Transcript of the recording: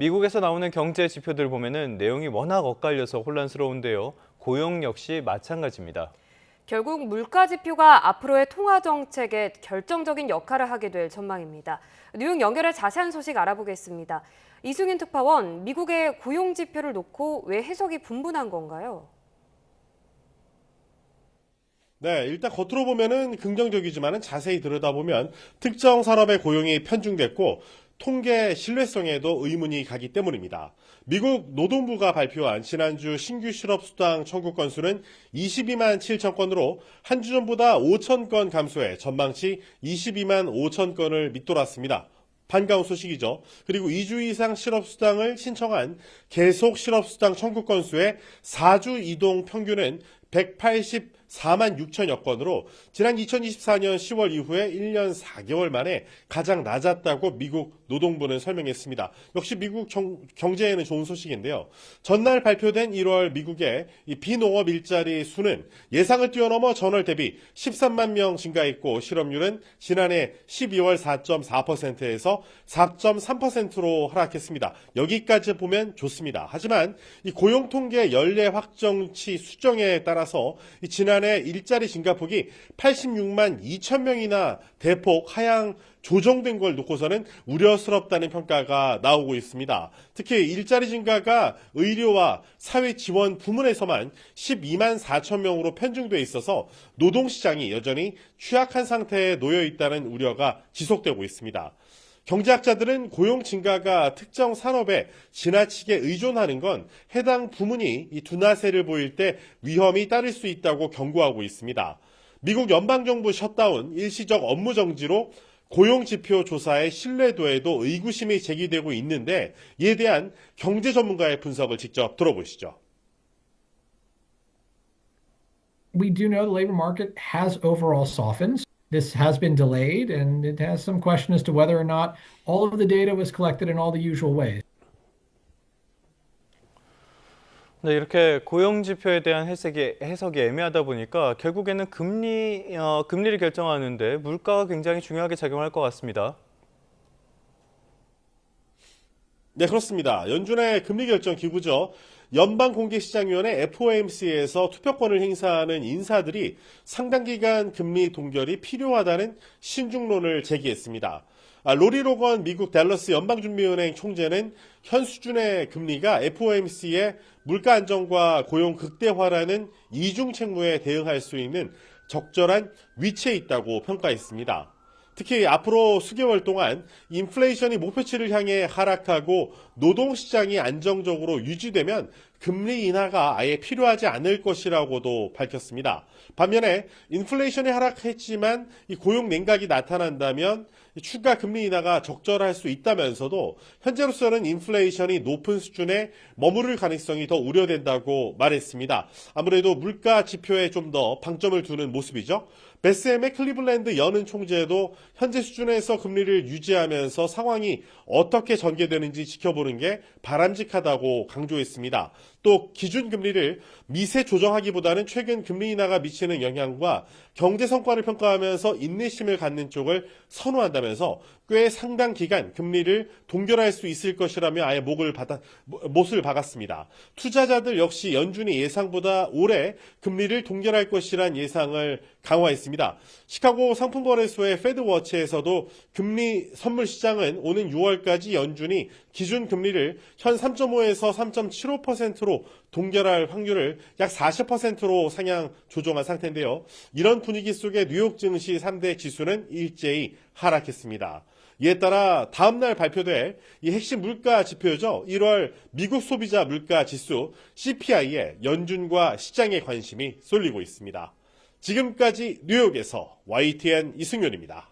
미국에서 나오는 경제 지표들 보면은 내용이 워낙 엇갈려서 혼란스러운데요. 고용 역시 마찬가지입니다. 결국 물가 지표가 앞으로의 통화 정책에 결정적인 역할을 하게 될 전망입니다. 뉴욕 연결해 자세한 소식 알아보겠습니다. 이승윤 특파원, 미국의 고용 지표를 놓고 왜 해석이 분분한 건가요? 네, 일단 겉으로 보면은 긍정적이지만은 자세히 들여다보면 특정 산업의 고용이 편중됐고 통계 신뢰성에도 의문이 가기 때문입니다. 미국 노동부가 발표한 지난주 신규 실업수당 청구 건수는 22만 7천 건으로 한 주 전보다 5천 건 감소해 전망치 22만 5천 건을 밑돌았습니다. 반가운 소식이죠. 그리고 2주 이상 실업수당을 신청한 계속 실업수당 청구 건수의 4주 이동 평균은 184만 6천여 건으로 지난 2024년 10월 이후에 1년 4개월 만에 가장 낮았다고 미국 노동부는 설명했습니다. 역시 미국 경제에는 좋은 소식인데요. 전날 발표된 1월 미국의 비농업 일자리 수는 예상을 뛰어넘어 전월 대비 13만 명 증가했고 실업률은 지난해 12월 4.4%에서 4.3%로 하락했습니다. 여기까지 보면 좋습니다. 하지만 이 고용통계 연례 확정치 수정에 따라서 지난해 일자리 증가폭이 86만 2천 명이나 대폭 하향 조정된 걸 놓고서는 우려스럽다는 평가가 나오고 있습니다. 특히 일자리 증가가 의료와 사회 지원 부문에서만 12만 4천 명으로 편중돼 있어서 노동시장이 여전히 취약한 상태에 놓여 있다는 우려가 지속되고 있습니다. 경제학자들은 고용 증가가 특정 산업에 지나치게 의존하는 건 해당 부문이 이 둔화세를 보일 때 위험이 따를 수 있다고 경고하고 있습니다. 미국 연방정부 셧다운, 일시적 업무 정지로 고용지표 조사의 신뢰도에도 의구심이 제기되고 있는데 이에 대한 경제 전문가의 분석을 직접 들어보시죠. We do know the labor market has overall softened. This has been delayed, and it has some question as to whether or not all of the data was collected in all the usual ways. 네, 이렇게 고용 지표에 대한 해석이 애매하다 보니까 결국에는 금리를 결정하는데 물가가 굉장히 중요하게 작용할 것 같습니다. 네, 그렇습니다. 연준의 금리 결정 기구죠. 연방공개시장위원회 FOMC에서 투표권을 행사하는 인사들이 상당 기간 금리 동결이 필요하다는 신중론을 제기했습니다. 로리 로건 미국 댈러스 연방준비은행 총재는 현 수준의 금리가 FOMC의 물가 안정과 고용 극대화라는 이중 책무에 대응할 수 있는 적절한 위치에 있다고 평가했습니다. 특히 앞으로 수개월 동안 인플레이션이 목표치를 향해 하락하고 노동시장이 안정적으로 유지되면 금리 인하가 아예 필요하지 않을 것이라고도 밝혔습니다. 반면에 인플레이션이 하락했지만 이 고용 냉각이 나타난다면 추가 금리 인하가 적절할 수 있다면서도 현재로서는 인플레이션이 높은 수준에 머무를 가능성이 더 우려된다고 말했습니다. 아무래도 물가 지표에 좀 더 방점을 두는 모습이죠. 베스엠의 클리블랜드 여는 총재도 현재 수준에서 금리를 유지하면서 상황이 어떻게 전개되는지 지켜보는 게 바람직하다고 강조했습니다. 또 기준금리를 미세 조정하기보다는 최근 금리 인하가 미치는 영향과 경제 성과를 평가하면서 인내심을 갖는 쪽을 선호한다면서 꽤 상당 기간 금리를 동결할 수 있을 것이라며 아예 못을 박았습니다. 투자자들 역시 연준이 예상보다 올해 금리를 동결할 것이란 예상을 강화했습니다. 시카고 상품거래소의 패드워치에서도 금리 선물 시장은 오는 6월까지 연준이 기준 금리를 현 3.5에서 3.75%로 동결할 확률을 약 40%로 상향 조정한 상태인데요. 이런 분위기 속에 뉴욕 증시 3대 지수는 일제히 하락했습니다. 이에 따라 다음날 발표될 이 핵심 물가 지표죠. 1월 미국 소비자 물가 지수 CPI에 연준과 시장의 관심이 쏠리고 있습니다. 지금까지 뉴욕에서 YTN 이승윤입니다.